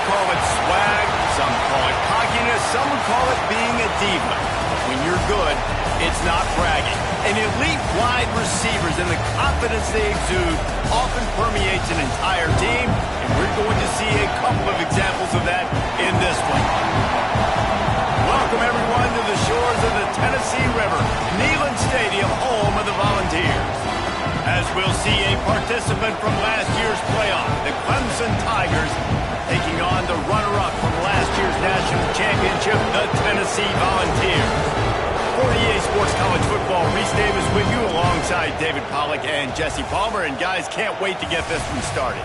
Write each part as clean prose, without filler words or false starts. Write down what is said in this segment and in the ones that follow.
call it swag, some call it cockiness, some would call it being a diva. When you're good, it's not bragging. And elite wide receivers and the confidence they exude often permeates an entire team, and we're going to see a couple of examples of that in this one. Welcome, everyone, to the shores of the Tennessee River, Neyland Stadium, home of the Volunteers. As we'll see a participant from last year's playoff, the Clemson Tigers, taking on the runner-up from last year's national championship, the Tennessee Volunteers. For EA Sports College Football, Reese Davis with you alongside David Pollack and Jesse Palmer. And guys, can't wait to get this one started.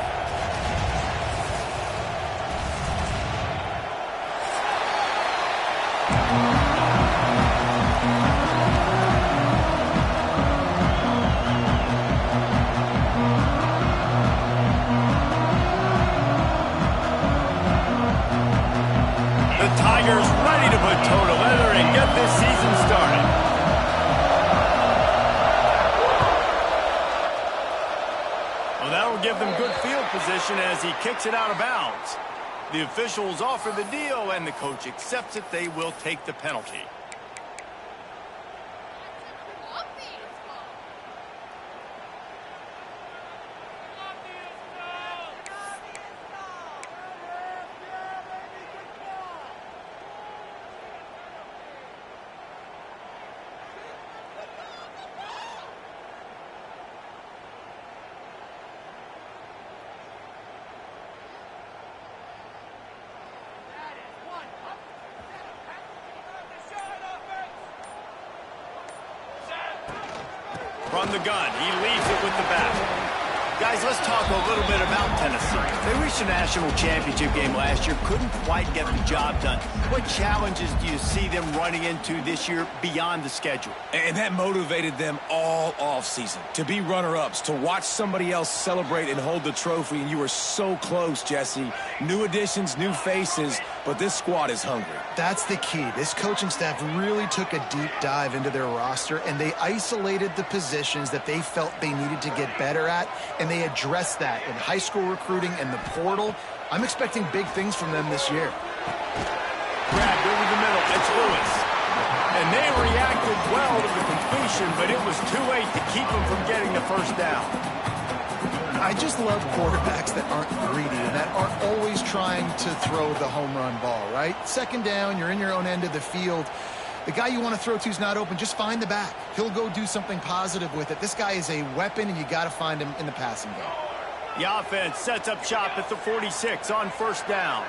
Tigers ready to put toe to leather and get this season started. Well, that'll give them good field position as he kicks it out of bounds. The officials offer the deal, and the coach accepts it. They will take the penalty. From the gun, he leaves it with the bat. Guys, let's talk a little bit about Tennessee. They reached a national championship game last year, couldn't quite get the job done. What challenges do you see them running into this year beyond the schedule? And that motivated them all offseason. To be runner-ups, to watch somebody else celebrate and hold the trophy, and you were so close, Jesse. New additions, new faces, but this squad is hungry. That's the key. This coaching staff really took a deep dive into their roster, and they isolated the positions that they felt they needed to get better at, and they addressed that in high school recruiting and the portal. I'm expecting big things from them this year. Grabbed over the middle. It's Lewis. And they reacted well to the completion, but it was too late to keep them from getting the first down. I just love quarterbacks that aren't greedy and that aren't always trying to throw the home run ball, right? Second down, you're in your own end of the field. The guy you want to throw to is not open. Just find the back. He'll go do something positive with it. This guy is a weapon, and you got to find him in the passing game. The offense sets up shop at the 46 on first down.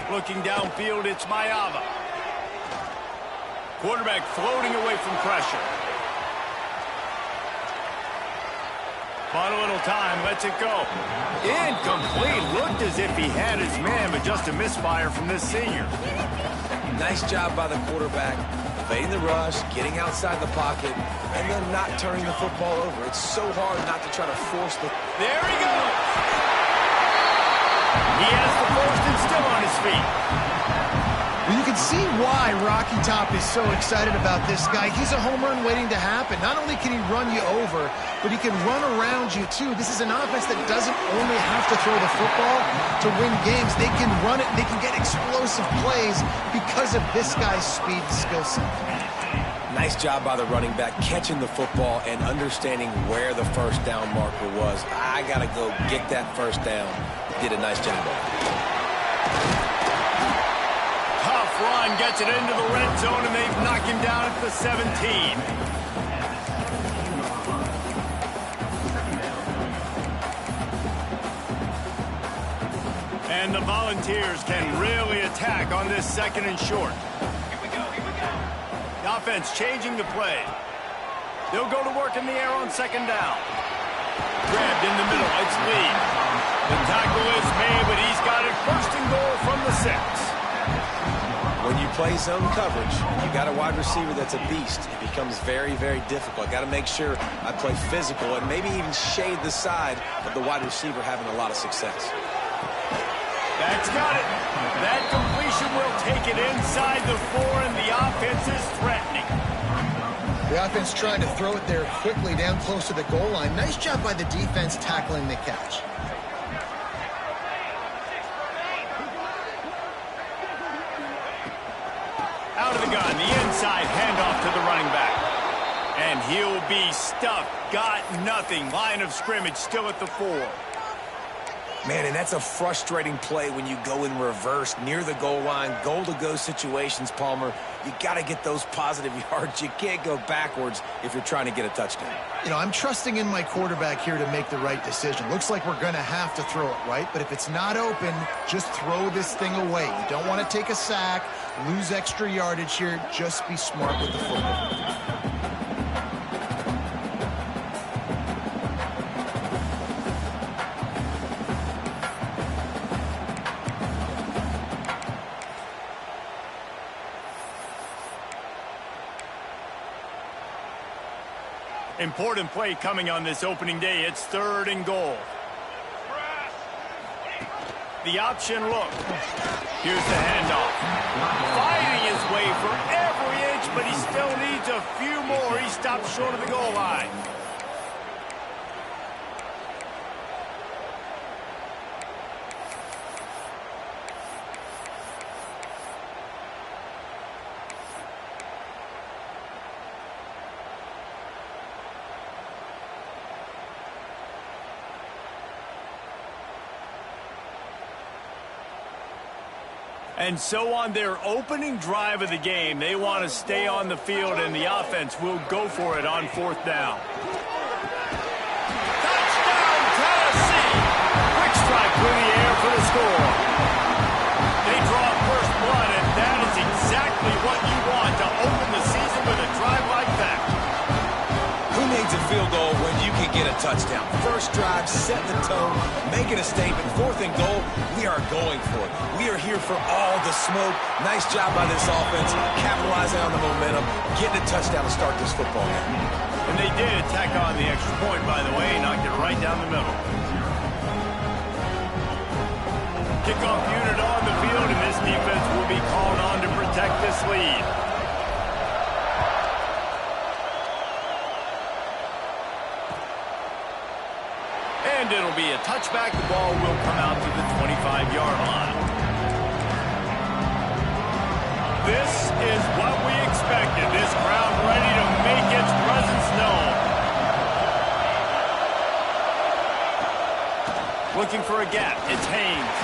Looking downfield, it's Mayava. Quarterback floating away from pressure. Bought a little time, lets it go. Incomplete. Looked as if he had his man, but just a misfire from this senior. Nice job by the quarterback, evading the rush, getting outside the pocket, and then not turning the football over. It's so hard not to try to force the... There he goes! He has the first and still on his feet. Well, you can see why Rocky Top is so excited about this guy. He's a home run waiting to happen. Not only can he run you over, but he can run around you, too. This is an offense that doesn't only have to throw the football to win games. They can run it, and they can get explosive plays because of this guy's speed and skill set. Nice job by the running back, catching the football and understanding where the first down marker was. I got to go get that first down. Did a nice job of it. Tough run, gets it into the red zone, and they've knocked him down at the 17. And the Volunteers can really attack on this second and short. Here we go. The offense changing the play. They'll go to work in the air on second down. Grabbed in the middle, it's Lee. The tackle is made, but he's got it first and goal from the 6. When you play zone coverage, you got a wide receiver that's a beast. It becomes very, very difficult. I got to make sure I play physical and maybe even shade the side of the wide receiver having a lot of success. That's got it. That completion will take it inside the 4, and the offense is threatening. The offense trying to throw it there quickly down close to the goal line. Nice job by the defense tackling the catch. to the running back. And he'll be stuffed. Got nothing. Line of scrimmage still at the 4. Man, and that's a frustrating play when you go in reverse near the goal line, goal-to-go situations, Palmer. You got to get those positive yards. You can't go backwards if you're trying to get a touchdown. You know, I'm trusting in my quarterback here to make the right decision. Looks like we're going to have to throw it, right? But if it's not open, just throw this thing away. You don't want to take a sack, lose extra yardage here. Just be smart with the football. Important play coming on this opening day. It's 3rd and goal. The option look. Here's the handoff. Fighting his way for every inch, but he still needs a few more. He stops short of the goal line. And so on their opening drive of the game, they want to stay on the field, and the offense will go for it on 4th down. Touchdown, Tennessee! Quick strike through the air for the score. They draw first blood, and that is exactly what you want to open the season with a drive like that. Who needs a field goal when you can get a touchdown? First drive, set the tone, making a statement. 4th and goal, we are going for it. We are here for all the smoke. Nice job by this offense, capitalizing on the momentum, getting a touchdown to start this football game. And they did tack on the extra point, by the way, knocked it right down the middle. Kickoff unit on the field, and this defense will be called on to protect this lead. And it'll be a touchback. The ball will come out to the 25-yard line. This is what we expected. This crowd ready to make its presence known. Looking for a gap. It's Haynes.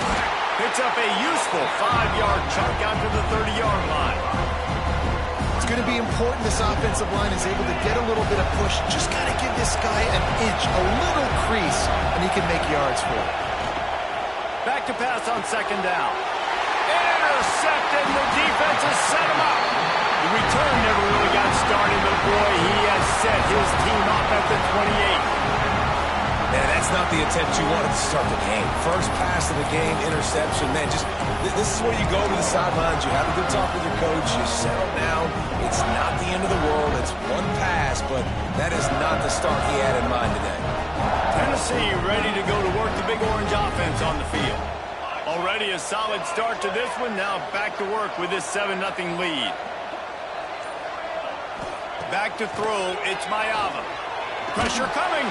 Picks up a useful 5-yard chunk out to the 30-yard line. It's going to be important this offensive line is able to get a little bit of push. Just got to give this guy an inch, a little crease, and he can make yards for it. Back to pass on 2nd down. Intercepted, the defense has set him up. The return never really got started, but boy, he has set his team up at the 28. Man, that's not the attempt you wanted to start the game. First pass of the game, interception. Man, this is where you go to the sidelines. You have a good talk with your coach. You settle down. It's not the end of the world. It's one pass, but that is not the start he had in mind today. Tennessee ready to go to work the Big Orange offense on the field. Already a solid start to this one. Now back to work with this 7-0 lead. Back to throw. It's Mayava. Pressure coming.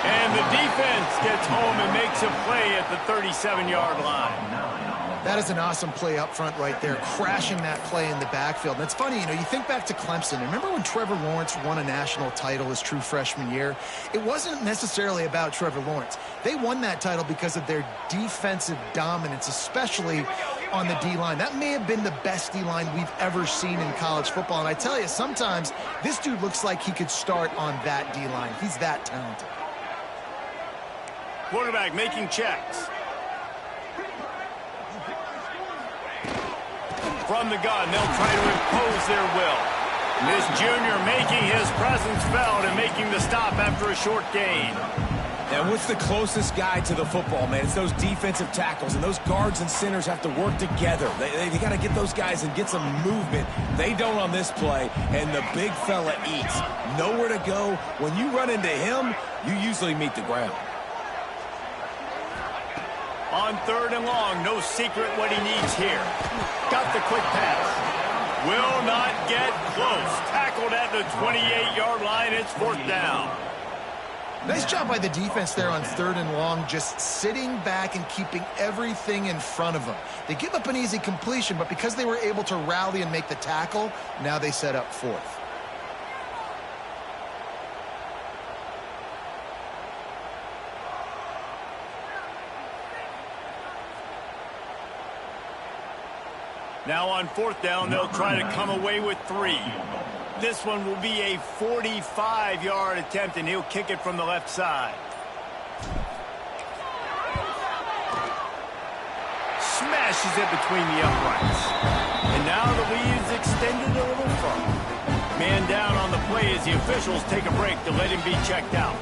And the defense gets home and makes a play at the 37-yard line. That is an awesome play up front right there, crashing that play in the backfield. And it's funny, you know, you think back to Clemson. Remember when Trevor Lawrence won a national title his true freshman year? It wasn't necessarily about Trevor Lawrence. They won that title because of their defensive dominance, especially on the D-line. That may have been the best D-line we've ever seen in college football. And I tell you, sometimes this dude looks like he could start on that D-line. He's that talented. Quarterback making checks. From the gun, they'll try to impose their will. This junior making his presence felt and making the stop after a short gain. And what's the closest guy to the football, man? It's those defensive tackles, and those guards and centers have to work together. They got to get those guys and get some movement. They don't on this play, and the big fella eats. Nowhere to go. When you run into him, you usually meet the ground. On 3rd and long, no secret what he needs here. Got the quick pass. Will not get close. Tackled at the 28-yard line. It's 4th down. Nice job by the defense there on 3rd and long, just sitting back and keeping everything in front of them. They give up an easy completion, but because they were able to rally and make the tackle, now they set up 4th. Now on 4th down, they'll try to come away with 3. This one will be a 45-yard attempt, and he'll kick it from the left side. Smashes it between the uprights. And now the lead is extended a little further. Man down on the play as the officials take a break to let him be checked out.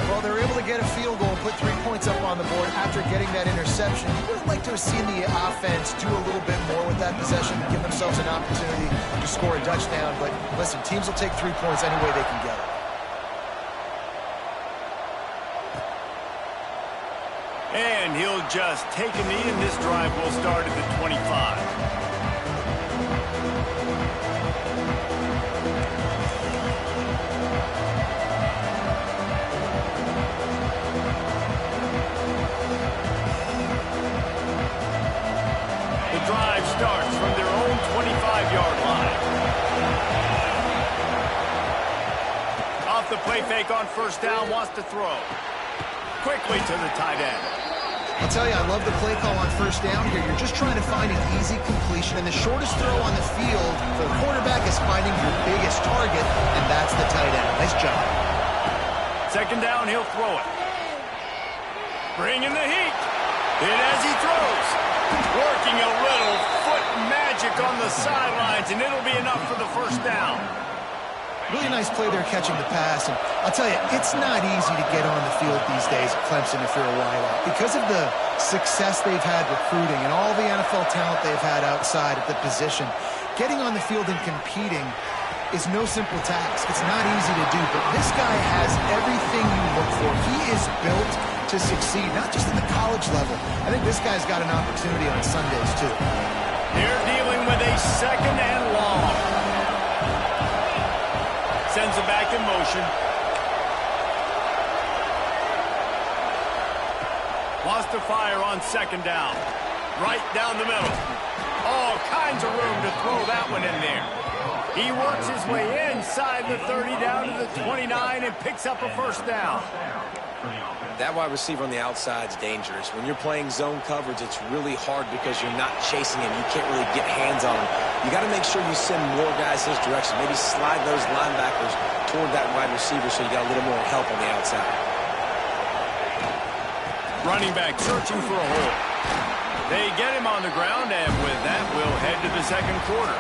Well, they're able to get a field goal and put 3 points up on the board after getting that interception. You would have liked to have seen the offense do a little bit more with that possession, give themselves an opportunity to score a touchdown. But listen, teams will take 3 points any way they can get it. And he'll just take a knee, and this drive will start at the 25. Drive starts from their own 25-yard line. Off the play fake on 1st down, wants to throw. Quickly to the tight end. I'll tell you, I love the play call on 1st down here. You're just trying to find an easy completion, and the shortest throw on the field for the quarterback is finding your biggest target, and that's the tight end. Nice job. 2nd down, he'll throw it. Bringing the heat. In as he throws. Working a little foot magic on the sidelines, and it'll be enough for the 1st down. Really nice play there catching the pass. And I'll tell you, it's not easy to get on the field these days at Clemson if you're a wideout. Because of the success they've had recruiting and all the NFL talent they've had outside at the position, getting on the field and competing is no simple task. It's not easy to do, but this guy has everything you look for. He is built to succeed, not just at the college level. I think this guy's got an opportunity on Sundays, too. They're dealing with a 2nd and long. Sends it back in motion. Wants to fire on 2nd down. Right down the middle. All kinds of room to throw that one in there. He works his way inside the 30 down to the 29 and picks up a 1st down. That wide receiver on the outside is dangerous. When you're playing zone coverage, it's really hard because you're not chasing him. You can't really get hands on him. You got to make sure you send more guys his direction. Maybe slide those linebackers toward that wide receiver so you got a little more help on the outside. Running back searching for a hole. They get him on the ground, and with that, we'll head to the 2nd quarter.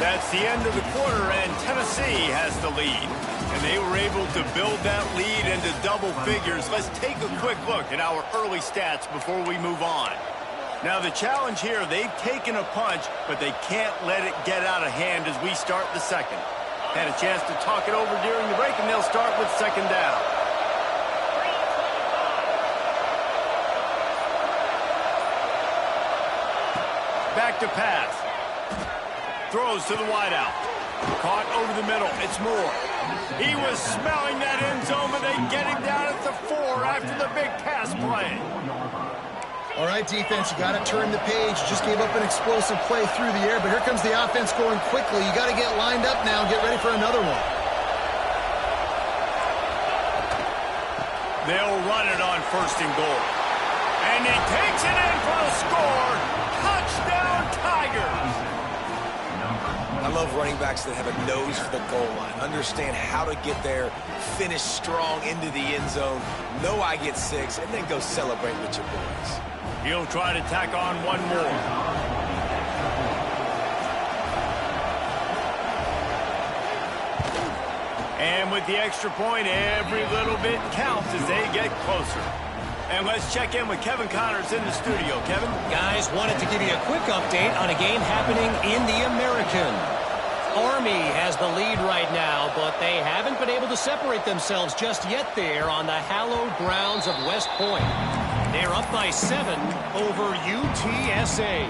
That's the end of the quarter, and Tennessee has the lead. And they were able to build that lead into double figures. Let's take a quick look at our early stats before we move on. Now, the challenge here, they've taken a punch, but they can't let it get out of hand as we start the 2nd. Had a chance to talk it over during the break, and they'll start with 2nd down. Back to pass. Throws to the wideout. Caught over the middle. It's Moore. He was smelling that end zone, but they get him down at the 4 after the big pass play. All right, defense, you got to turn the page. Just gave up an explosive play through the air, but here comes the offense going quickly. You got to get lined up now and get ready for another one. They'll run it on 1st and goal. And he takes it in for the score. Touchdown, Tigers. I love running backs that have a nose for the goal line. Understand how to get there, finish strong into the end zone, know I get 6, and then go celebrate with your boys. He'll try to tack on one more. And with the extra point, every little bit counts as they get closer. And let's check in with Kevin Connors in the studio. Kevin? Guys, wanted to give you a quick update on a game happening in the American. Army has the lead right now, but they haven't been able to separate themselves just yet there on the hallowed grounds of West Point. They're up by 7 over UTSA.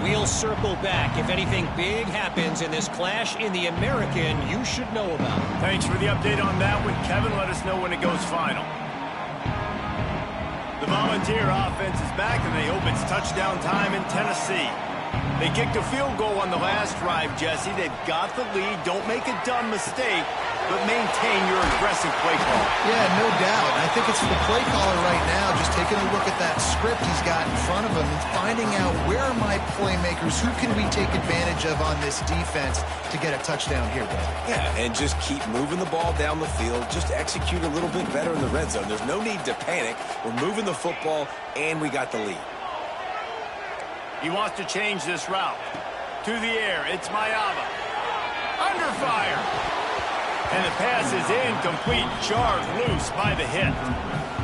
We'll circle back. If anything big happens in this clash in the American, you should know about. Thanks for the update on that one, Kevin. Let us know when it goes final. The Volunteer offense is back, and they hope it's touchdown time in Tennessee. They kicked a field goal on the last drive, Jesse. They've got the lead. Don't make a dumb mistake, but maintain your aggressive play call. Yeah, no doubt. I think it's for the play caller right now, just taking a look at that script he's got in front of him and finding out where are my playmakers, who can we take advantage of on this defense to get a touchdown here, Dave. Yeah, and just keep moving the ball down the field. Just execute a little bit better in the red zone. There's no need to panic. We're moving the football, and we got the lead. He wants to change this route. To the air, it's Mayava. Under fire. And the pass is incomplete, jarred loose by the hit.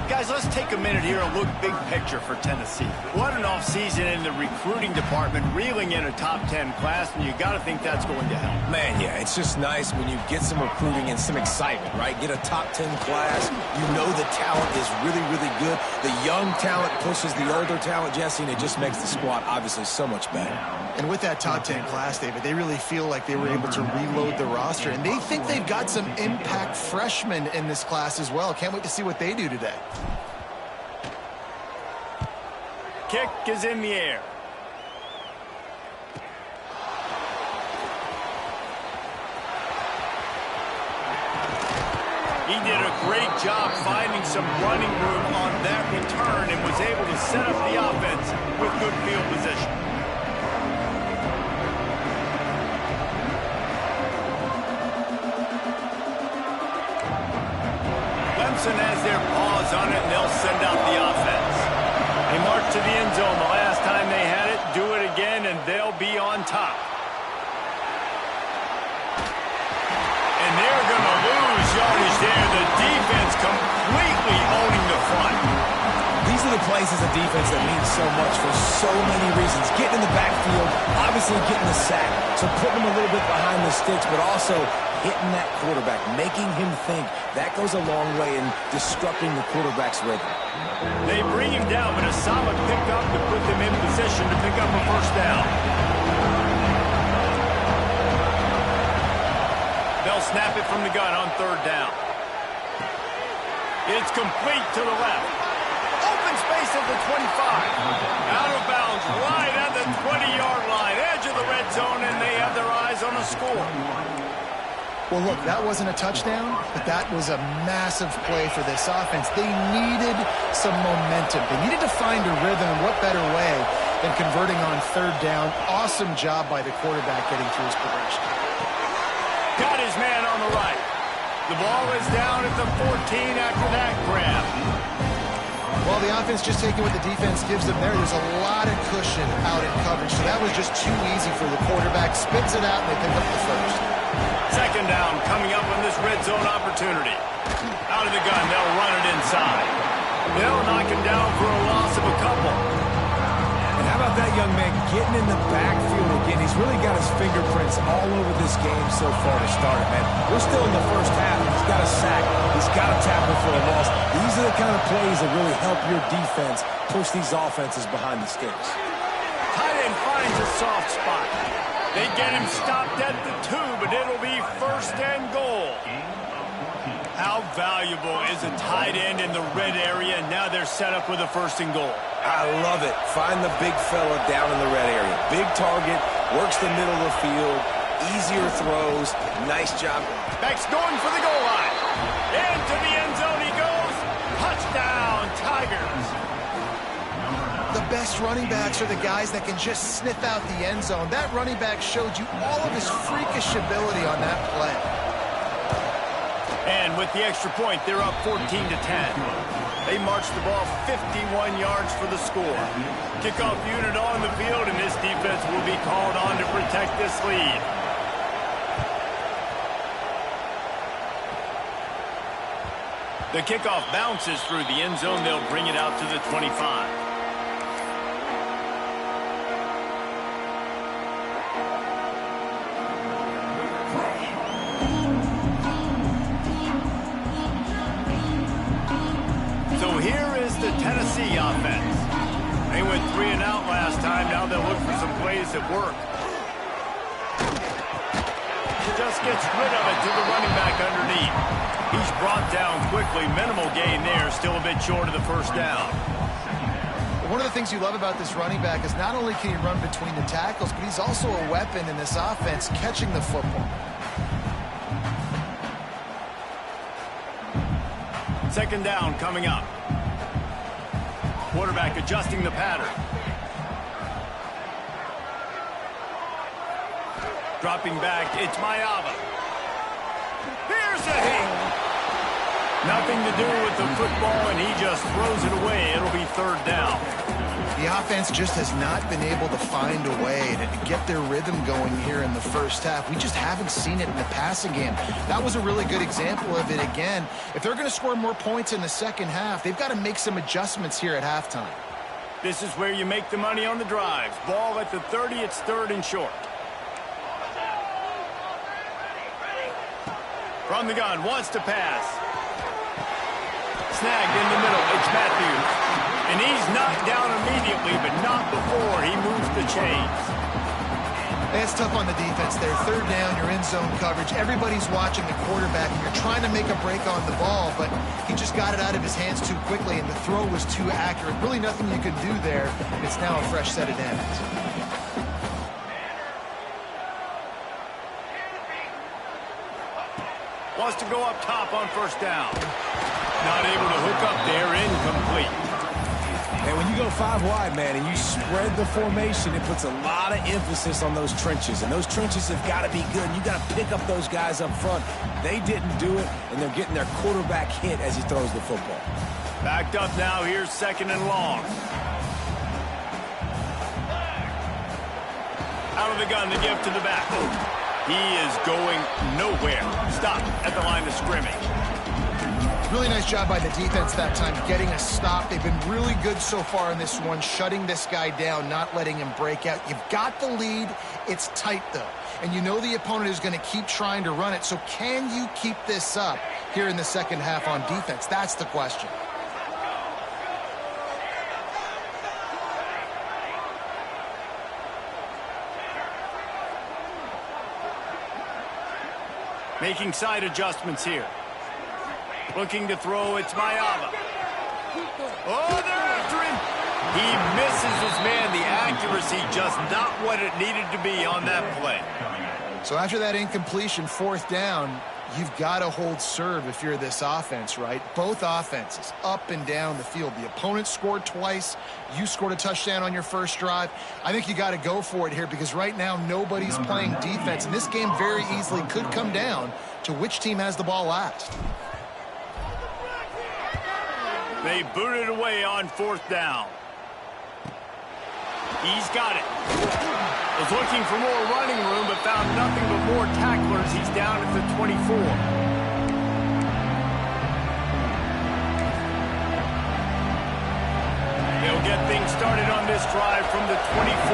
Guys, let's take a minute here and look big picture for Tennessee. What an offseason in the recruiting department, reeling in a top 10 class, and you got to think that's going to help. Man, yeah, it's just nice when you get some recruiting and some excitement, right? Get a top 10 class. You know the talent is really, really good. The young talent pushes the older talent, Jesse, and it just makes the squad obviously so much better. And with that top 10 class, David, they really feel like they were able to reload the roster, and they think they've got some impact freshmen in this class as well. Can't wait to see what they do today. Kick is in the air. He did a great job finding some running room on that return and was able to set up the offense with good field position. Clemson has their paws on it, and they'll send out the offense. They march to the end zone the last time they had it, do it again, and they'll be on top. And they're going to lose yardage there. The defense completely owning the front. These are the plays as a defense that mean so much for so many reasons. Getting in the backfield, obviously getting the sack, so putting them a little bit behind the sticks, but also hitting that quarterback, making him think. That goes a long way in disrupting the quarterback's rhythm. They bring him down, but a solid pickup to put them in position to pick up a first down. They'll snap it from the gun on third down. It's complete to the left. Open space at the 25. Out of bounds right at the 20-yard line. Edge of the red zone, and they have their eyes on a score. Well, look, that wasn't a touchdown, but that was a massive play for this offense. They needed some momentum. They needed to find a rhythm, and what better way than converting on third down. Awesome job by the quarterback getting through his progression. Got his man on the right. The ball is down at the 14 after that grab. Well, the offense just taking what the defense gives them there. There's a lot of cushion out in coverage, so that was just too easy for the quarterback. Spits it out, and they pick up the first. Second down coming up on this red zone opportunity. Out of the gun, they'll run it inside. They'll knock him down for a loss of a couple. And how about that young man getting in the backfield again? He's really got his fingerprints all over this game so far to start it, man. We're still in the first half. He's got a sack. He's got a tackle for a loss. These are the kind of plays that really help your defense push these offenses behind the sticks. Tight end finds a soft spot. They get him stopped at the 2, but it'll be first and goal. How valuable is a tight end in the red area? And now they're set up with a first and goal. I love it. Find the big fella down in the red area. Big target, works the middle of the field, easier throws. Nice job. Beck's going for the goal line. Into the end zone he goes. Touchdown, Tigers. The best running backs are the guys that can just sniff out the end zone. That running back showed you all of his freakish ability on that play. And with the extra point, they're up 14-10. They march the ball 51 yards for the score. Kickoff unit on the field, and this defense will be called on to protect this lead. The kickoff bounces through the end zone. They'll bring it out to the 25. So here is the Tennessee offense. They went 3 and out last time. Now they'll look for some plays that work. Just gets rid of it to the running back underneath. He's brought down quickly. Minimal gain there. Still a bit short of the first down. One of the things you love about this running back is not only can he run between the tackles, but he's also a weapon in this offense catching the football. Second down coming up. Quarterback adjusting the pattern. Dropping back, it's Mayava. Here's a hit. Nothing to do with the football, and he just throws it away. It'll be third down. The offense just has not been able to find a way to get their rhythm going here in the first half. We just haven't seen it in the passing game. That was a really good example of it again. If they're going to score more points in the second half, they've got to make some adjustments here at halftime. This is where you make the money on the drives. Ball at the 30, it's third and short. From the gun, wants to pass. Snagged in the middle, it's Matthews. And he's knocked down immediately, but not before he moves the chains. That's tough on the defense there. Third down, you're in zone coverage. Everybody's watching the quarterback, and you're trying to make a break on the ball, but he just got it out of his hands too quickly, and the throw was too accurate. Really nothing you can do there. It's now a fresh set of downs. Wants to go up top on first down. Not able to hook up there, incomplete. And when you go 5 wide, man, and you spread the formation, it puts a lot of emphasis on those trenches. And those trenches have got to be good. You got to pick up those guys up front. They didn't do it, and they're getting their quarterback hit as he throws the football. Backed up now, here's second and long. Out of the gun to give to the back. He is going nowhere. Stop at the line of scrimmage. Really nice job by the defense that time, getting a stop. They've been really good so far in this one, shutting this guy down, not letting him break out. You've got the lead. It's tight, though. And you know the opponent is going to keep trying to run it. So can you keep this up here in the second half on defense? That's the question. Making side adjustments here. Looking to throw, it's Mayava. Oh, they're after him. He misses his man. The accuracy just not what it needed to be on that play. So after that incompletion, fourth down, you've got to hold serve if you're this offense, right? Both offenses up and down the field. The opponent scored twice. You scored a touchdown on your first drive. I think you got to go for it here because right now nobody's playing defense. And this game very easily could come down to which team has the ball last. They booted away on fourth down. He's got it. Was looking for more running room, but found nothing but more tacklers. He's down at the 24. They'll get things started on this drive from the 24.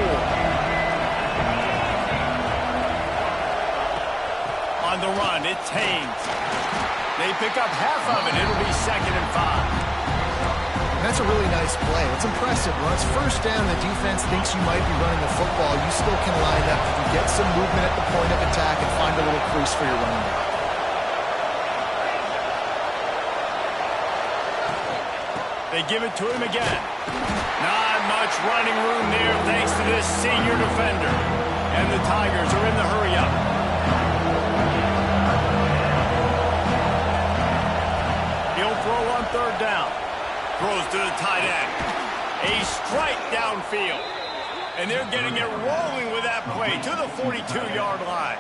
On the run, it's Haynes. They pick up half of it. It'll be second and 5. That's a really nice play. It's impressive. When it's first down, the defense thinks you might be running the football. You still can line up. You can get some movement at the point of attack and find a little crease for your running back. They give it to him again. Not much running room there thanks to this senior defender. And the Tigers are in the hurry-up. He'll throw on third down. Throws to the tight end. A strike downfield. And they're getting it rolling with that play to the 42-yard line.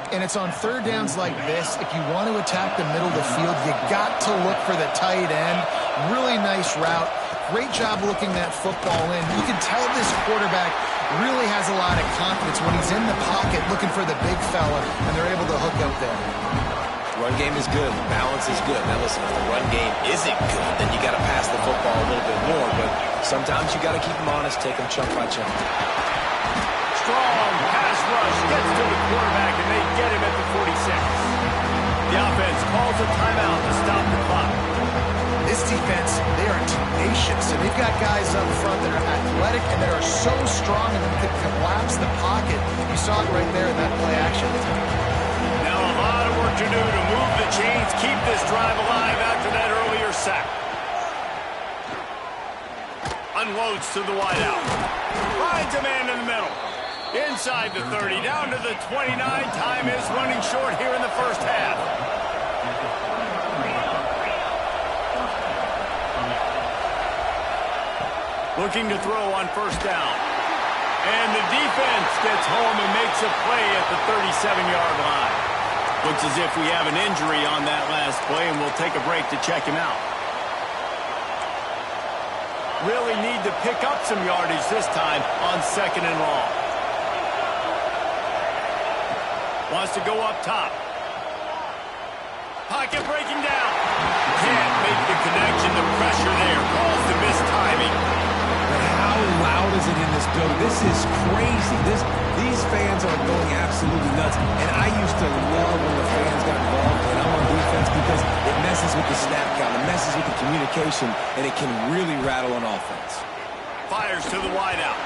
And it's on third downs like this. If you want to attack the middle of the field, you got to look for the tight end. Really nice route. Great job looking that football in. You can tell this quarterback really has a lot of confidence when he's in the pocket looking for the big fella, and they're able to hook up there. Run game is good. Balance is good. Now, listen, if the run game isn't good, then you got to pass the football a little bit more. But sometimes you got to keep them honest, take them chunk by chunk. Strong pass rush gets to the quarterback, and they get him at the 46. The offense calls a timeout to stop the clock. This defense, they are tenacious, and they've you've got guys up front that are athletic and that are so strong and that can collapse the pocket. You saw it right there in that play action. Now a lot of work to do to move the chains, keep this drive alive after that earlier sack. Unloads to the wideout. Finds a man in the middle. Inside the 30, down to the 29. Time is running short here in the first half. Looking to throw on first down. And the defense gets home and makes a play at the 37-yard line. Looks as if we have an injury on that last play, and we'll take a break to check him out. Really need to pick up some yardage this time on second and long. Wants to go up top. Pocket breaking down. Can't make the connection. The pressure there calls the missed timing. But how loud is it in this building? This is crazy. These fans are going absolutely nuts. And I used to love when the fans got involved and I'm on defense because it messes with the snap count. It messes with the communication, and it can really rattle on offense. Fires to the wideout.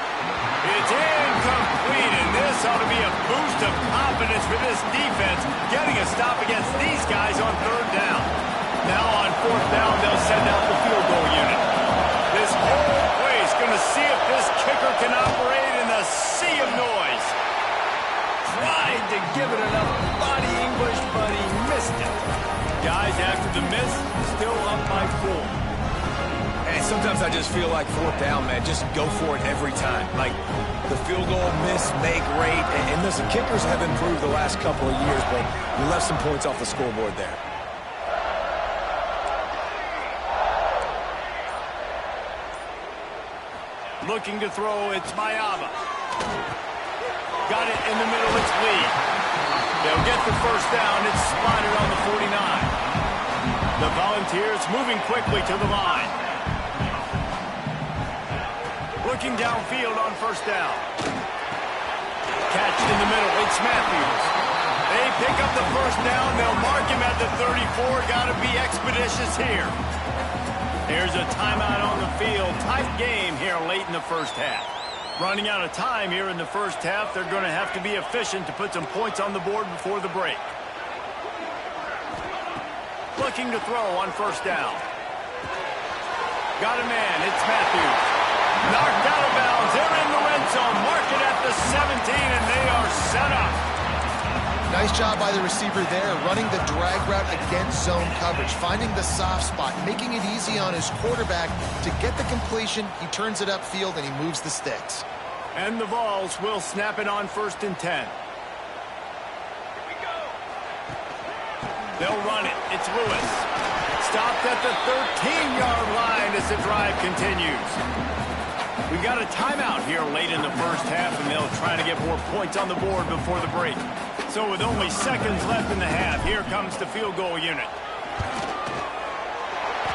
It's incomplete, and this ought to be a boost of confidence for this defense, getting a stop against these guys on third down. Now on fourth down, they'll send out the field goal unit. This whole place going to see if this kicker can operate in the sea of noise. Tried to give it enough body English, but he missed it. Guys, after the miss, still up by 4. And sometimes I just feel like fourth down, man. Just go for it every time. Like the field goal miss, make rate. And listen, kickers have improved the last couple of years, but we left some points off the scoreboard there. Looking to throw, it's Mayaba. Got it in the middle, it's Lee. They'll get the first down. It's spotted on the 49. The Volunteers moving quickly to the line. Looking downfield on first down. Catch in the middle, it's Matthews. They pick up the first down. They'll mark him at the 34. Got to be expeditious here. There's a timeout on the field. Tight game here late in the first half. Running out of time here in the first half. They're going to have to be efficient to put some points on the board before the break. Looking to throw on first down. Got a man. It's Matthews. Knocked out of bounds. They're in the red zone. Mark it at the 17, and they are set up. Nice job by the receiver there, running the drag route against zone coverage, finding the soft spot, making it easy on his quarterback to get the completion. He turns it upfield, and he moves the sticks. And the Vols will snap it on first and 10. They'll run it. It's Lewis. Stopped at the 13-yard line as the drive continues. We've got a timeout here late in the first half, and they'll try to get more points on the board before the break. So with only seconds left in the half, here comes the field goal unit.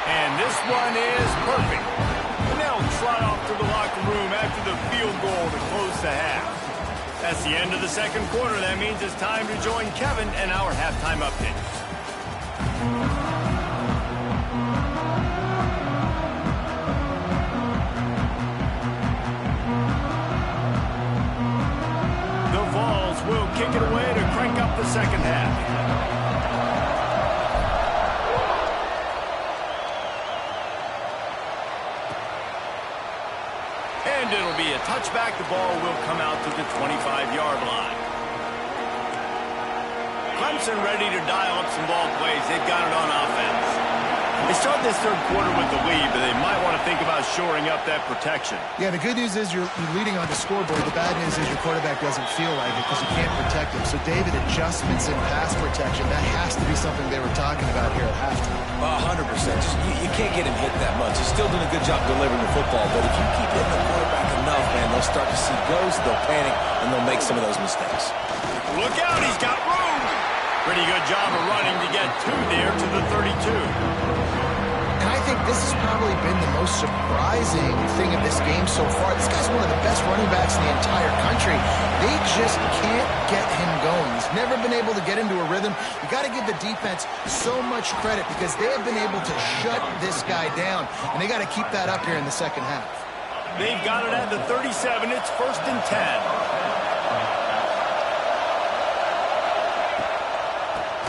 And this one is perfect. And they'll trot off to the locker room after the field goal to close the half. That's the end of the second quarter. That means it's time to join Kevin and our halftime update. Will kick it away to crank up the second half. And it'll be a touchback. The ball will come out to the 25-yard line. Clemson ready to dial up some ball plays. They've got it on offense. They start this third quarter with the lead, but they might want to think about shoring up that protection. Yeah, the good news is you're leading on the scoreboard. The bad news is your quarterback doesn't feel like it because you can't protect him. So, David, adjustments in pass protection, that has to be something they were talking about here at halftime. 100%. You can't get him hit that much. He's still doing a good job delivering the football, but if you keep hitting the quarterback enough, man, they'll start to see ghosts, they'll panic, and they'll make some of those mistakes. Look out, he's got room. Pretty good job of running to get 2 there to the 32. And I think this has probably been the most surprising thing of this game so far. This guy's one of the best running backs in the entire country. They just can't get him going. He's never been able to get into a rhythm. You got to give the defense so much credit because they have been able to shut this guy down, and they got to keep that up here in the second half. They've got it at the 37. It's 1st and 10.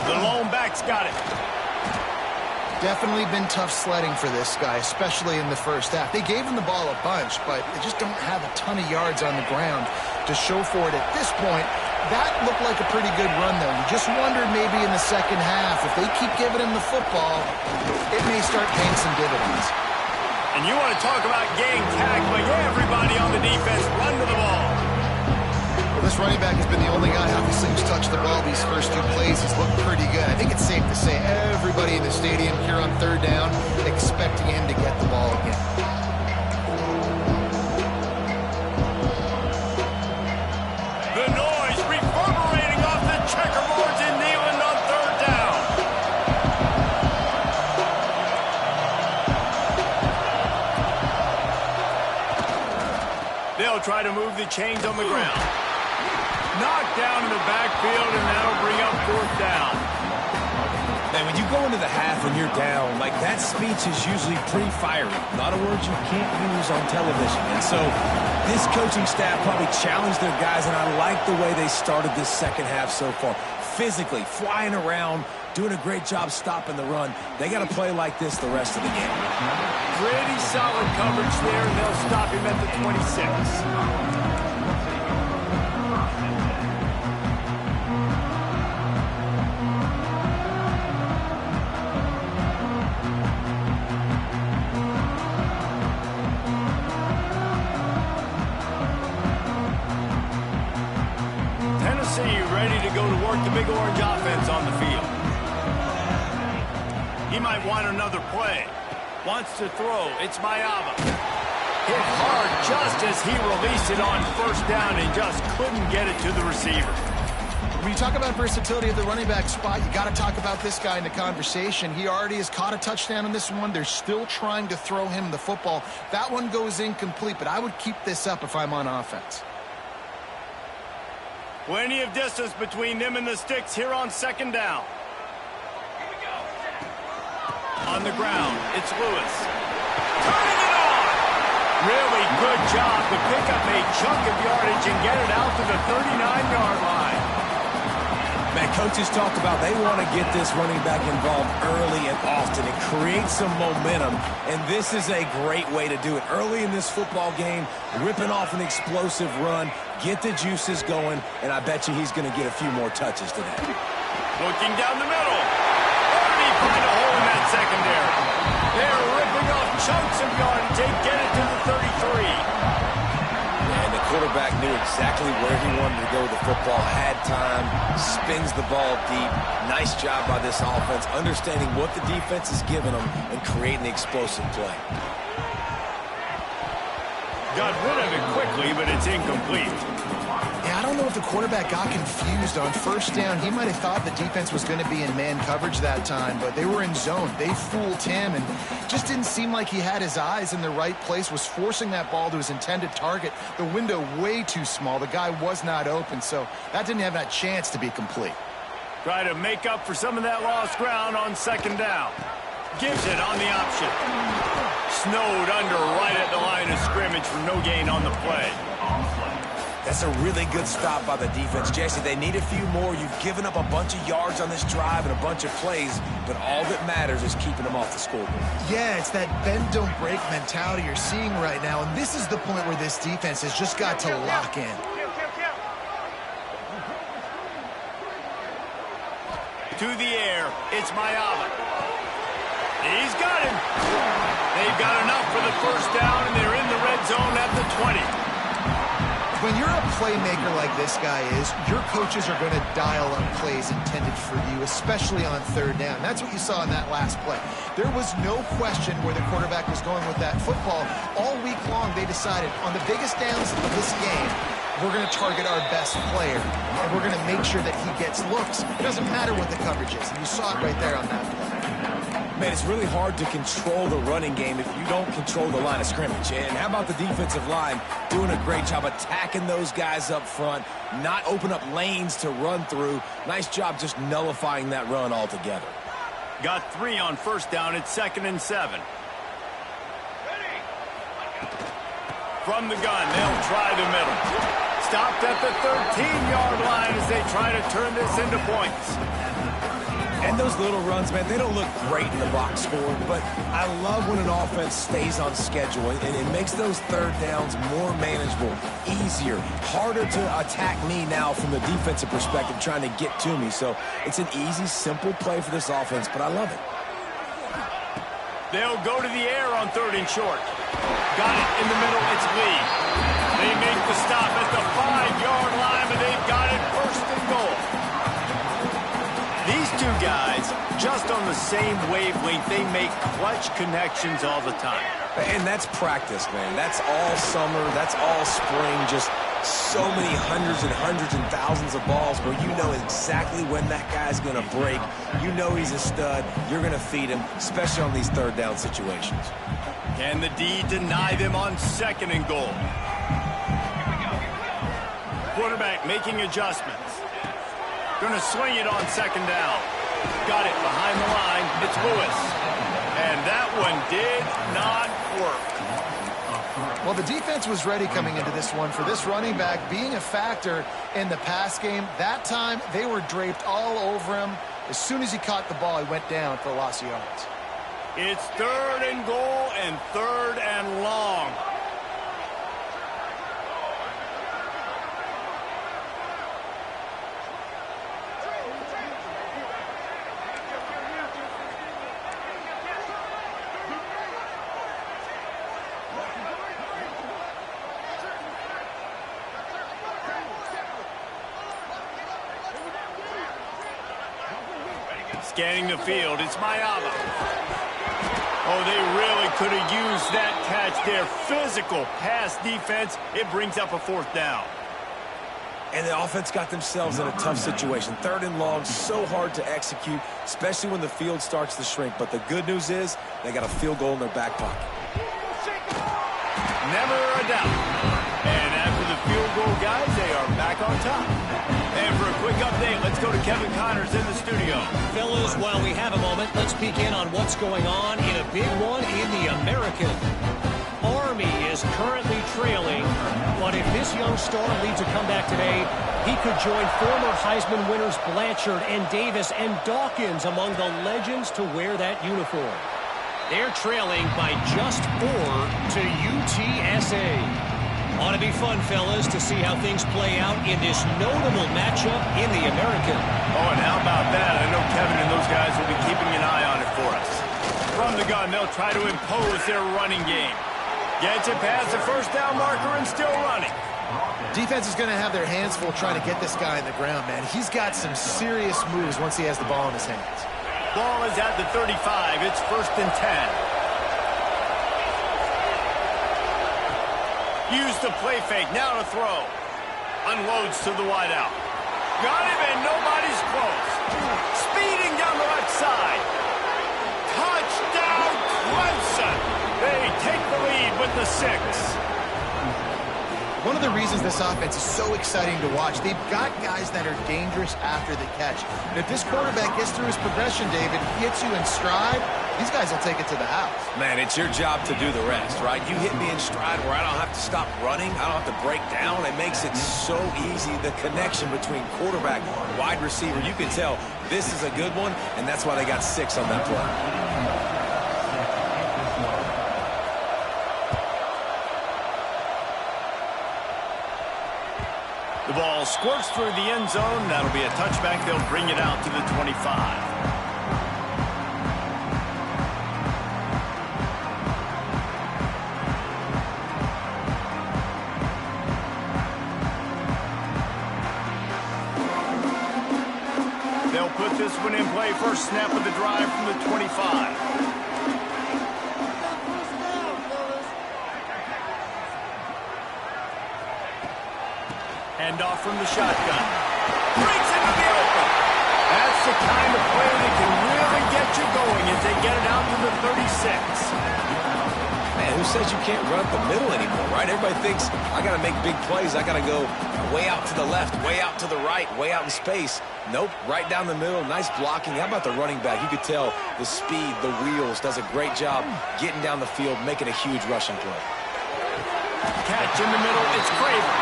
The lone back's got it. Definitely been tough sledding for this guy, especially in the first half. They gave him the ball a bunch, but they just don't have a ton of yards on the ground to show for it at this point. That looked like a pretty good run, though. You just wondered maybe in the second half, if they keep giving him the football, it may start paying some dividends. And you want to talk about game tackling, everybody on the defense run to the ball. Well, this running back has been the only guy, obviously, who's touched the ball these first 2 plays. He's looked pretty good. I think it's safe to say everybody in the stadium here on 3rd down expecting him to get the ball again. The noise reverberating off the checkerboards in Neyland on 3rd down. They'll try to move the chains on the ground. Knocked down in the backfield, and that'll bring up 4th down. Man, when you go into the half and you're down, like that speech is usually pretty fiery. A lot of words you can't use on television. And so this coaching staff probably challenged their guys, and I like the way they started this second half so far. Physically, flying around, doing a great job stopping the run. They got to play like this the rest of the game. Pretty solid coverage there, and they'll stop him at the 26. Ready to go to work the Big Orange offense on the field. He might want another play. Wants to throw. It's Mayava. Hit hard just as he released it on 1st down and just couldn't get it to the receiver. When you talk about versatility at the running back spot, you got to talk about this guy in the conversation. He already has caught a touchdown on this one. They're still trying to throw him the football. That one goes incomplete, but I would keep this up if I'm on offense. Plenty of distance between them and the sticks here on 2nd down. On the ground, it's Lewis. Turning it on! Really good job to pick up a chunk of yardage and get it out to the 39-yard line. Man, coaches talked about they want to get this running back involved early and often and create some momentum, and this is a great way to do it. Early in this football game, ripping off an explosive run, get the juices going, and I bet you he's going to get a few more touches today. Looking down the middle. Already find a hole in that secondary. They're ripping off chunks of yardage. They get it to the 33. And the quarterback knew exactly where he wanted to go with the football, had time, spins the ball deep. Nice job by this offense, understanding what the defense is giving them and creating the explosive play. Got rid of it quickly, but it's incomplete. Yeah, I don't know if the quarterback got confused on 1st down. He might have thought the defense was going to be in man coverage that time, but they were in zone. They fooled him, and just didn't seem like he had his eyes in the right place, was forcing that ball to his intended target. The window way too small. The guy was not open, so that didn't have that chance to be complete. Try to make up for some of that lost ground on 2nd down. Gives it on the option. Snowed under right at the line of scrimmage for no gain on the play. That's a really good stop by the defense. Jesse, they need a few more. You've given up a bunch of yards on this drive and a bunch of plays, but all that matters is keeping them off the scoreboard. Yeah, it's that bend, don't break mentality you're seeing right now, and this is the point where this defense has just got to lock in. To the air, it's Mayava. He's got him. They've got enough for the 1st down, and they're in the red zone at the 20. When you're a playmaker like this guy is, your coaches are going to dial up plays intended for you, especially on 3rd down. That's what you saw in that last play. There was no question where the quarterback was going with that football. All week long, they decided on the biggest downs of this game, we're going to target our best player, and we're going to make sure that he gets looks. It doesn't matter what the coverage is, and you saw it right there on that play. Man, it's really hard to control the running game if you don't control the line of scrimmage. And how about the defensive line doing a great job attacking those guys up front, not open up lanes to run through. Nice job just nullifying that run altogether. Got 3 on first down. It's 2nd and 7. From the gun, they'll try the middle. Stopped at the 13-yard line as they try to turn this into points. And those little runs, man, they don't look great in the box score, but I love when an offense stays on schedule, and it makes those third downs more manageable, easier, harder to attack me now from the defensive perspective trying to get to me. So it's an easy, simple play for this offense, but I love it. They'll go to the air on 3rd and short. Got it in the middle. It's Lee. They make the stop at the 5-yard line, but they've got it 1st and goal. These two guys, just on the same wavelength, they make clutch connections all the time. And that's practice, man. That's all summer. That's all spring. Just so many hundreds and thousands of balls where you know exactly when that guy's going to break. You know he's a stud. You're going to feed him, especially on these third down situations. Can the D deny them on 2nd and goal? Quarterback making adjustments. Going to swing it on 2nd down. Got it behind the line. It's Lewis. And that one did not work. Well, the defense was ready coming into this one for this running back being a factor in the pass game. That time, they were draped all over him. As soon as he caught the ball, he went down for a loss of yards. It's 3rd and goal and 3rd and long. Scanning the field, it's Mayava. Oh, they really could have used that catch there. Physical pass defense. It brings up a 4th down. And the offense got themselves in a tough situation. 3rd and long, so hard to execute, especially when the field starts to shrink. But the good news is they got a field goal in their back pocket. Never a doubt. And after the field goal, guys, they are back on top. And for a quick update, let's go to Kevin Connors in the studio. Fellas, while we have a moment, let's peek in on what's going on in a big one in the American. Army is currently trailing, but if this young star leads a comeback today, he could join former Heisman winners Blanchard and Davis and Dawkins among the legends to wear that uniform. They're trailing by just 4 to UTSA. Ought to be fun, fellas, to see how things play out in this notable matchup in the American. Oh, and how about that? I know Kevin and those guys will be keeping an eye on it for us. From the gun, they'll try to impose their running game. Gets it past the 1st down marker and still running. Defense is going to have their hands full trying to get this guy in the ground, man. He's got some serious moves once he has the ball in his hands. Ball is at the 35. It's 1st and 10. Use the play fake. Now to throw. Unloads to the wideout. Got him, and nobody's close. Speeding down the left side. Touchdown, Clemson. They take the lead with the 6. One of the reasons this offense is so exciting to watch, they've got guys that are dangerous after the catch. And if this quarterback gets through his progression, David, hits you in stride, these guys will take it to the house. Man, it's your job to do the rest, right? You hit me in stride where I don't have to stop running. I don't have to break down. It makes it so easy, the connection between quarterback and wide receiver. You can tell this is a good one, and that's why they got 6 on that play. The ball squirts through the end zone. That'll be a touchback. They'll bring it out to the 25. They'll put this one in play. First snap of the drive from the 25. Hand off from the shotgun. Breaks into the open. That's the kind of play that can really get you it going as they get it out to the 36. Man, who says you can't run up the middle anymore, right? Everybody thinks, I got to make big plays. I got to go way out to the left, way out to the right, way out in space. Nope, right down the middle. Nice blocking. How about the running back? You could tell the speed, the wheels, does a great job getting down the field, making a huge rushing play. Catch in the middle. It's Craven.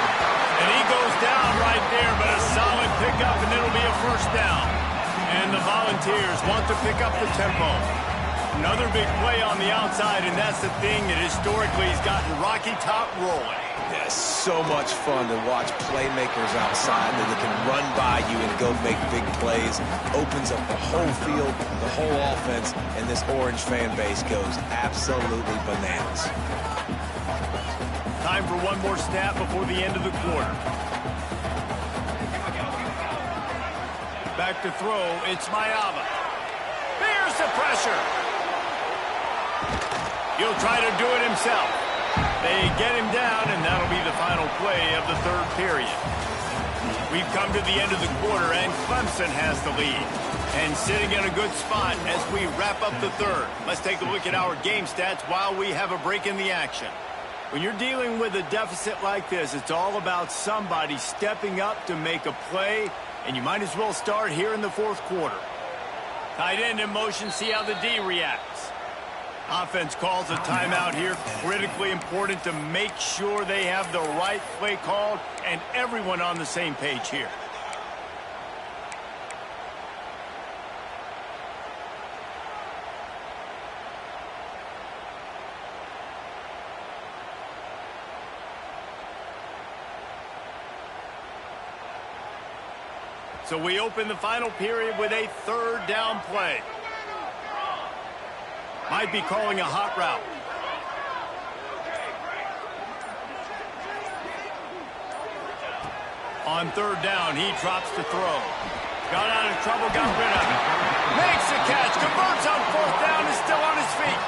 And he goes down right there, but a solid pickup, and it'll be a first down. And the Volunteers want to pick up the tempo. Another big play on the outside, and that's the thing that historically has gotten Rocky Top rolling. Yeah, so much fun to watch playmakers outside that they can run by you and go make big plays. Opens up the whole field, the whole offense, and this Orange fan base goes absolutely bananas. Time for one more snap before the end of the quarter. Back to throw, it's Mayava. There's the pressure. He'll try to do it himself. They get him down, and that'll be the final play of the third period. We've come to the end of the quarter, and Clemson has the lead. And sitting in a good spot as we wrap up the third. Let's take a look at our game stats while we have a break in the action. When you're dealing with a deficit like this, it's all about somebody stepping up to make a play, and you might as well start here in the fourth quarter. Tight end in motion, see how the D reacts. Offense calls a timeout here. Critically important to make sure they have the right play called and everyone on the same page here. So we open the final period with a third down play. Might be calling a hot route. On third down, he drops to throw. Got out of trouble, got rid of it. Makes the catch, converts on fourth down, is still on his feet.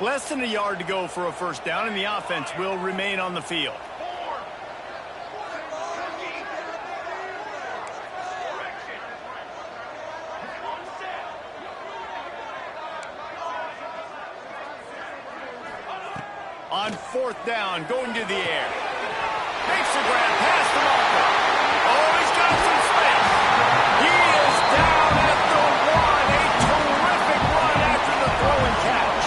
Less than a yard to go for a first down, and the offense will remain on the field. On fourth down, going to the air. Makes the grab, past the marker. Oh, he's got some space. He is down at the one. A terrific run after the throw and catch.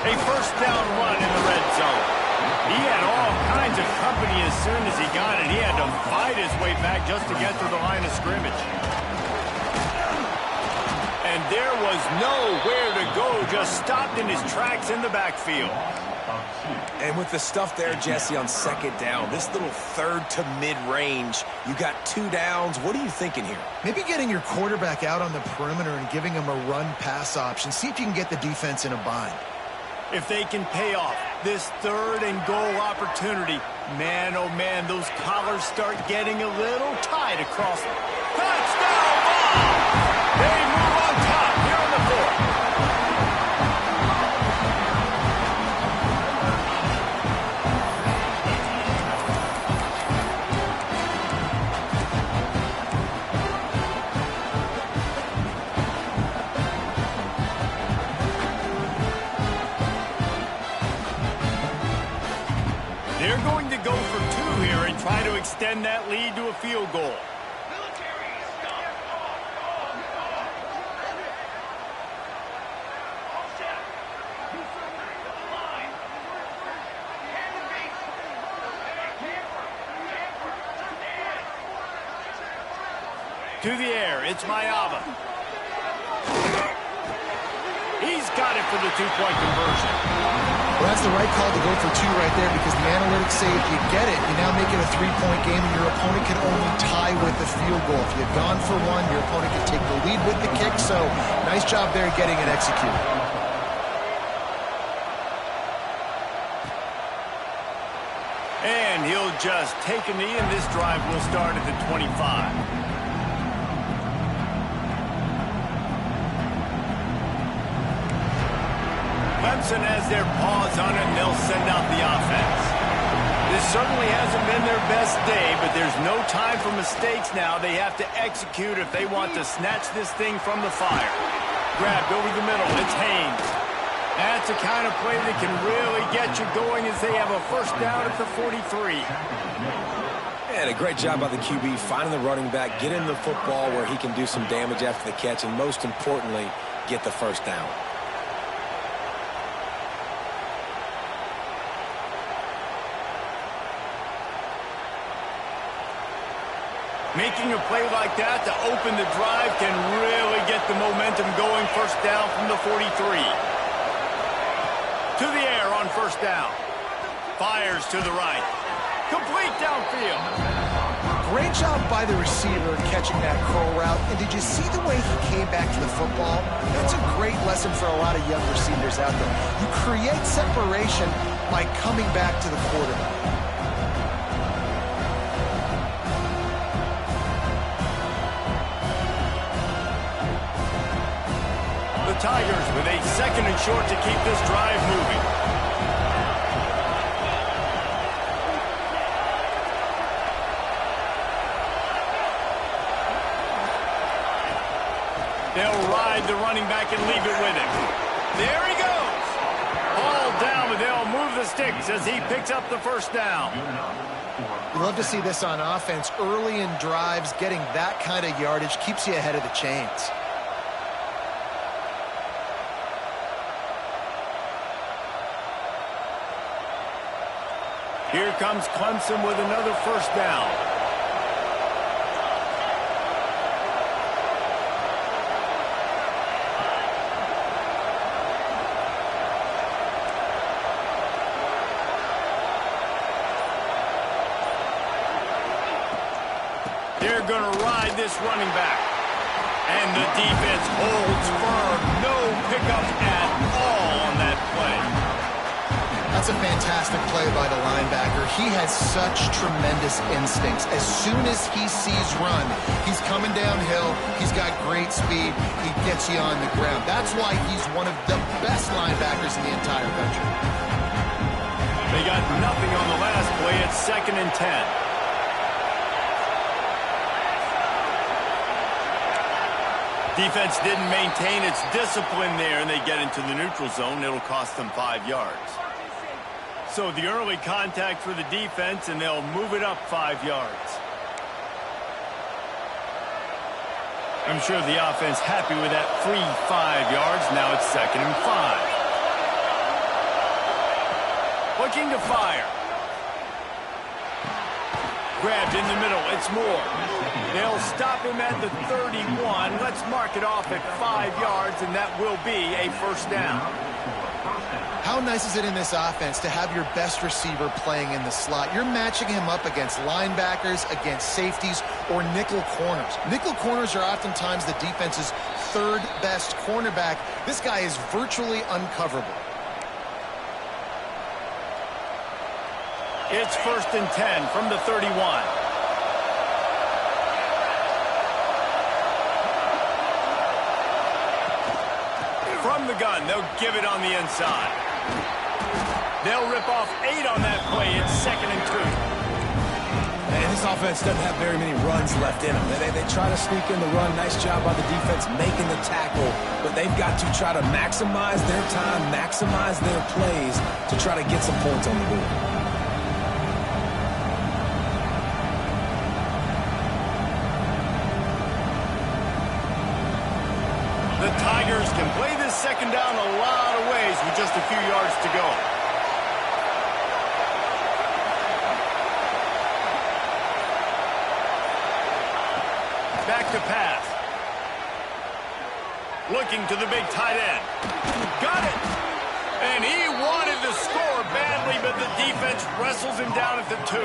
A first down run in the red zone. He had all kinds of company as soon as he got it. He had to fight his way back just to get to the line of scrimmage. And there was nowhere to go, just stopped in his tracks in the backfield. And with the stuff there, Jesse, on second down, this little third to mid-range, you got 2 downs. What are you thinking here? Maybe getting your quarterback out on the perimeter and giving him a run-pass option. See if you can get the defense in a bind. If they can pay off this third and goal opportunity, man, oh man, those collars start getting a little tight across. Touchdown ball! They move on top here on the fourth. They're going to go for 2 here and try to extend that lead to a field goal. To the air, it's Mayava. He's got it for the 2-point conversion. Well, that's the right call to go for 2 right there because the analytics say if you get it, you now make it a 3-point game and your opponent can only tie with the field goal. If you've gone for 1, your opponent can take the lead with the kick. So nice job there getting it executed. And he'll just take a knee, and this drive will start at the 25. Clemson has their paws on it, and they'll send out the offense. This certainly hasn't been their best day, but there's no time for mistakes now. They have to execute if they want to snatch this thing from the fire. Grabbed over the middle. It's Haynes. That's the kind of play that can really get you going as they have a first down at the 43. And a great job by the QB finding the running back, get him the football where he can do some damage after the catch, and most importantly, get the first down. Making a play like that to open the drive can really get the momentum going. First down from the 43. To the air on first down. Fires to the right. Complete downfield. Great job by the receiver catching that curl route. And did you see the way he came back to the football? That's a great lesson for a lot of young receivers out there. You create separation by coming back to the quarterback. Tigers with a second and short to keep this drive moving. They'll ride the running back and leave it with him. There he goes. Ball down, but they'll move the sticks as he picks up the first down. You love to see this on offense. Early in drives, getting that kind of yardage keeps you ahead of the chains. Here comes Clemson with another first down. They're going to ride this running back. And the defense holds firm. No pickup at all on that play. That's a fantastic play by the linebacker. He has such tremendous instincts. As soon as he sees run, he's coming downhill. He's got great speed. He gets you on the ground. That's why he's one of the best linebackers in the entire country. They got nothing on the last play. It's 2nd and 10. Defense didn't maintain its discipline there, and they get into the neutral zone. It'll cost them 5 yards. So the early contact for the defense, and they'll move it up 5 yards. I'm sure the offense happy with that free 5 yards. Now it's 2nd and 5. Looking to fire. Grabbed in the middle. It's Moore. They'll stop him at the 31. Let's mark it off at 5 yards, and that will be a first down. How nice is it in this offense to have your best receiver playing in the slot? You're matching him up against linebackers, against safeties, or nickel corners. Nickel corners are oftentimes the defense's third best cornerback. This guy is virtually uncoverable. It's 1st and 10 from the 31. From the gun, they'll give it on the inside. They'll rip off 8 on that play. It's 2nd and 2. And this offense doesn't have very many runs left in them. They try to sneak in the run. Nice job by the defense making the tackle. But they've got to try to maximize their time, maximize their plays to try to get some points on the board. The Tigers can play this second down a lot of ways with just a few yards to go. Back to pass. Looking to the big tight end. Got it! And he wanted to score badly, but the defense wrestles him down at the 2.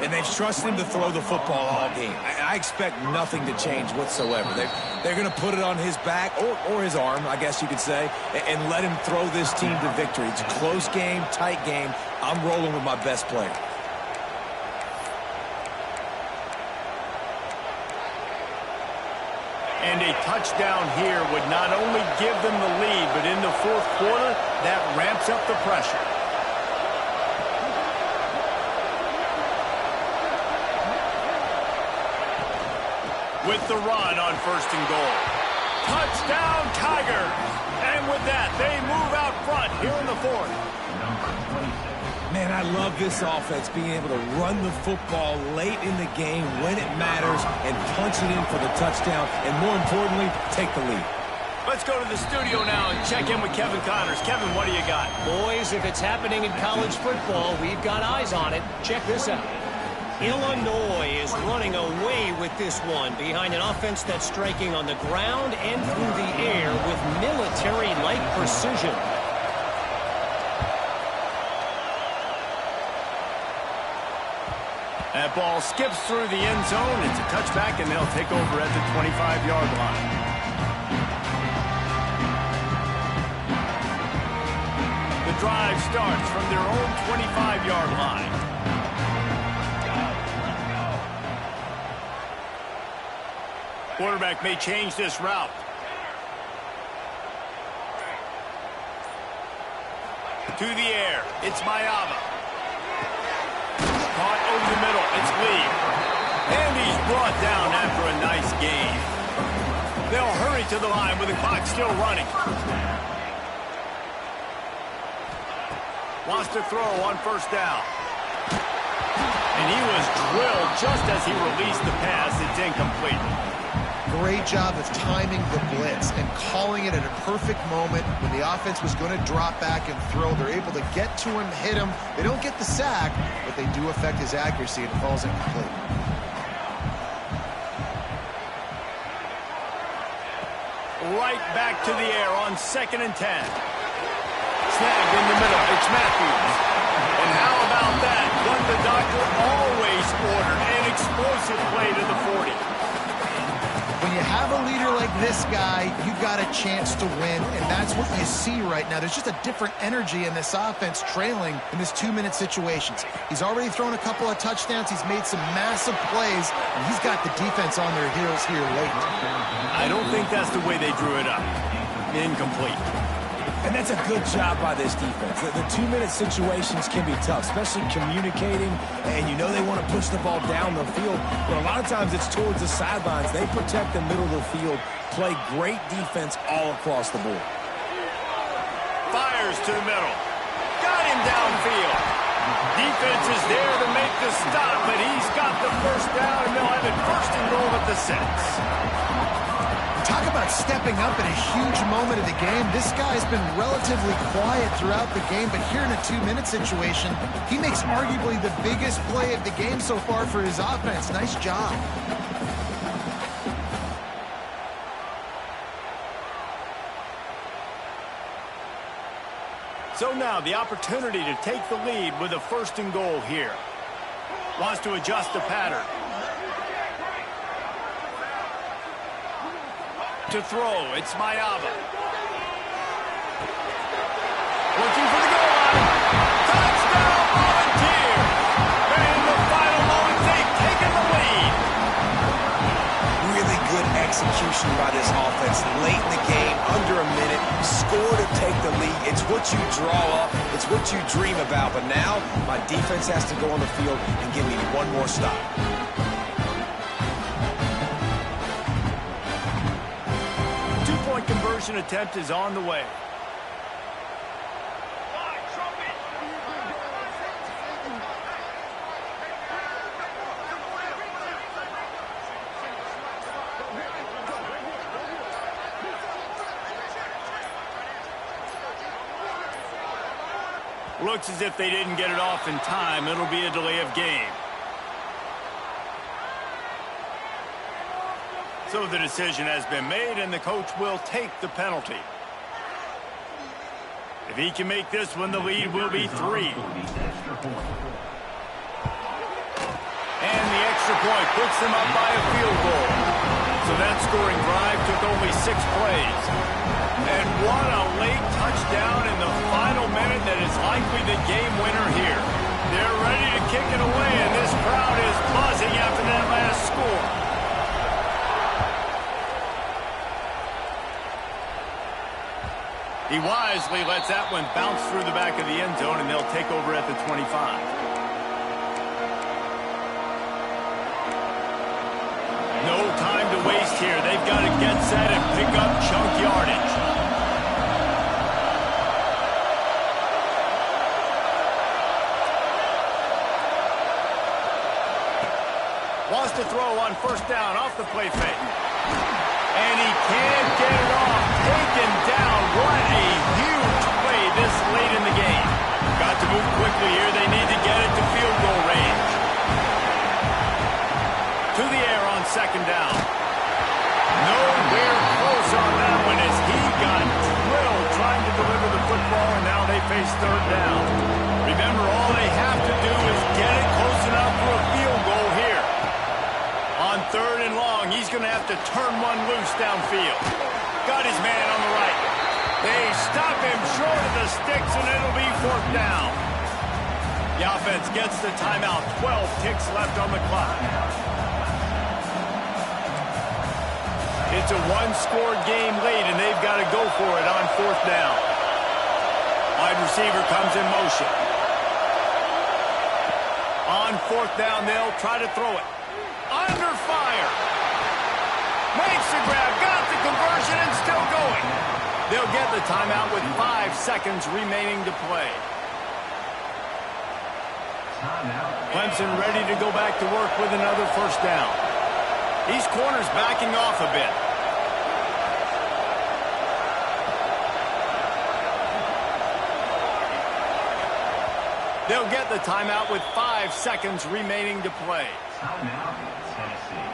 And they've trusted him to throw the football all game. I expect nothing to change whatsoever. They're going to put it on his back, or his arm, I guess you could say, and let him throw this team to victory. It's a close game, tight game. I'm rolling with my best player. And a touchdown here would not only give them the lead, but in the fourth quarter, that ramps up the pressure. With the run on 1st and goal. Touchdown, Tigers! And with that, they move out front here in the fourth. Man, I love this offense, being able to run the football late in the game when it matters and punch it in for the touchdown, and more importantly, take the lead. Let's go to the studio now and check in with Kevin Connors. Kevin, what do you got? Boys, if it's happening in college football, we've got eyes on it. Check this out. Illinois is running away with this one behind an offense that's striking on the ground and through the air with military-like precision. That ball skips through the end zone. It's a touchback, and they'll take over at the 25-yard line. The drive starts from their own 25-yard line. Quarterback may change this route. To the air. It's Mayava. Caught over the middle. It's Lee. And he's brought down after a nice gain. They'll hurry to the line with the clock still running. Wants to throw on 1st down. And he was drilled just as he released the pass. It's incomplete. Great job of timing the blitz and calling it at a perfect moment when the offense was going to drop back and throw. They're able to get to him, hit him. They don't get the sack, but they do affect his accuracy, and it falls incomplete. Right back to the air on 2nd and 10. Snagged in the middle. It's Matthews. And how about that? What the doctor always ordered, an explosive play to the 40. When you have a leader like this guy, you've got a chance to win, and that's what you see right now. There's just a different energy in this offense trailing in this 2-minute situations. He's already thrown a couple of touchdowns. He's made some massive plays, and he's got the defense on their heels here late. I don't think that's the way they drew it up. Incomplete. And that's a good job by this defense. The 2-minute situations can be tough, especially communicating, and you know they want to push the ball down the field, but a lot of times it's towards the sidelines. They protect the middle of the field, play great defense all across the board. Fires to the middle. Got him downfield. Defense is there to make the stop, but he's got the 1st down, and they'll have it 1st and goal at the 6. Talk about stepping up in a huge moment of the game. This guy's been relatively quiet throughout the game, but here in a 2-minute situation, he makes arguably the biggest play of the game so far for his offense. Nice job. So now the opportunity to take the lead with a 1st and goal here. Wants to adjust the pattern. To throw, it's Mayava. Looking for the goal line. Touchdown, Volunteers! And in the final moments, they've taken the lead. Really good execution by this offense. Late in the game, under a minute, score to take the lead. It's what you draw up. It's what you dream about. But now, my defense has to go on the field and give me one more stop. Two-point conversion attempt is on the way. Looks as if they didn't get it off in time. It'll be a delay of game. So the decision has been made, and the coach will take the penalty. If he can make this one, the lead will be 3. And the extra point puts them up by a field goal. So that scoring drive took only 6 plays. And what a late touchdown in the final minute that is likely the game winner here. They're ready to kick it away, and this crowd is buzzing after that last score. He wisely lets that one bounce through the back of the end zone, and they'll take over at the 25. No time to waste here. They've got to get set and pick up chunk yardage. Wants to throw on first down off the play fake. And he can't get it off. Taken down. What a huge play this late in the game. Got to move quickly here. They need to get it to field goal range. To the air on second down. Nowhere close on that one as he got drilled trying to deliver the football, and now they face third down. Remember, all they have to do is get it close enough for a field goal here. On third and long, he's going to have to turn one loose downfield. Got his man on the right. They stop him short of the sticks, and it'll be fourth down. The offense gets the timeout. 12 ticks left on the clock. It's a one-score game late, and they've got to go for it on fourth down. Wide receiver comes in motion. On fourth down, they'll try to throw it. Under fire. Makes the grab, got the conversion, and still going. They'll get the timeout with 5 seconds remaining to play. Clemson ready to go back to work with another first down. These corners backing off a bit. They'll get the timeout with 5 seconds remaining to play. Timeout, Tennessee.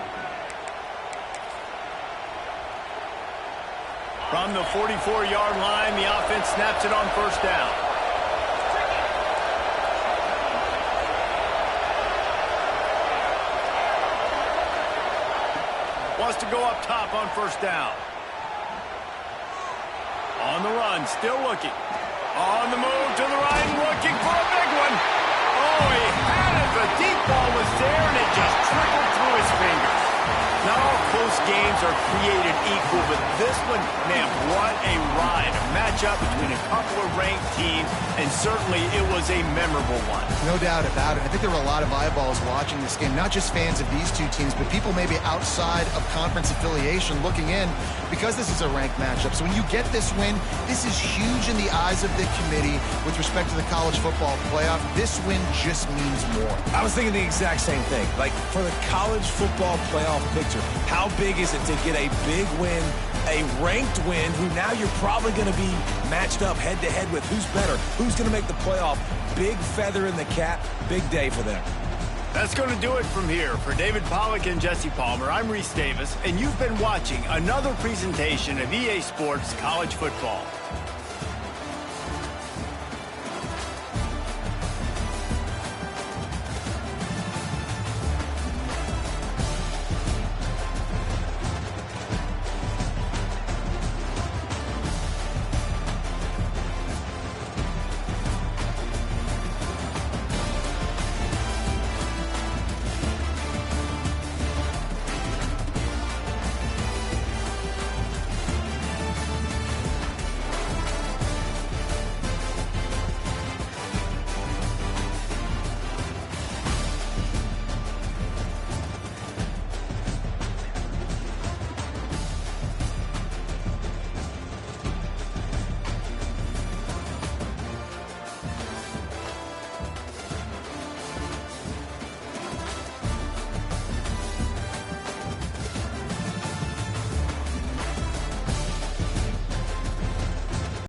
From the 44-yard line, the offense snaps it on first down. Wants to go up top on first down. On the run, still looking. On the move to the right, looking for a big one. Oh, he had it. The deep ball was there, and it just trickled through his fingers. Not all close games are created equal, but this one, man, what a ride. A matchup between a couple of ranked teams, and certainly it was a memorable one. No doubt about it. I think there were a lot of eyeballs watching this game, not just fans of these two teams, but people maybe outside of conference affiliation looking in because this is a ranked matchup. So when you get this win, this is huge in the eyes of the committee with respect to the college football playoff. This win just means more. I was thinking the exact same thing. Like, for the college football playoff picture, how big is it to get a big win, a ranked win, who now you're probably going to be matched up head-to-head with who's better, who's going to make the playoff. Big feather in the cap, big day for them. That's going to do it from here. For David Pollack and Jesse Palmer, I'm Reese Davis, and you've been watching another presentation of EA Sports College Football.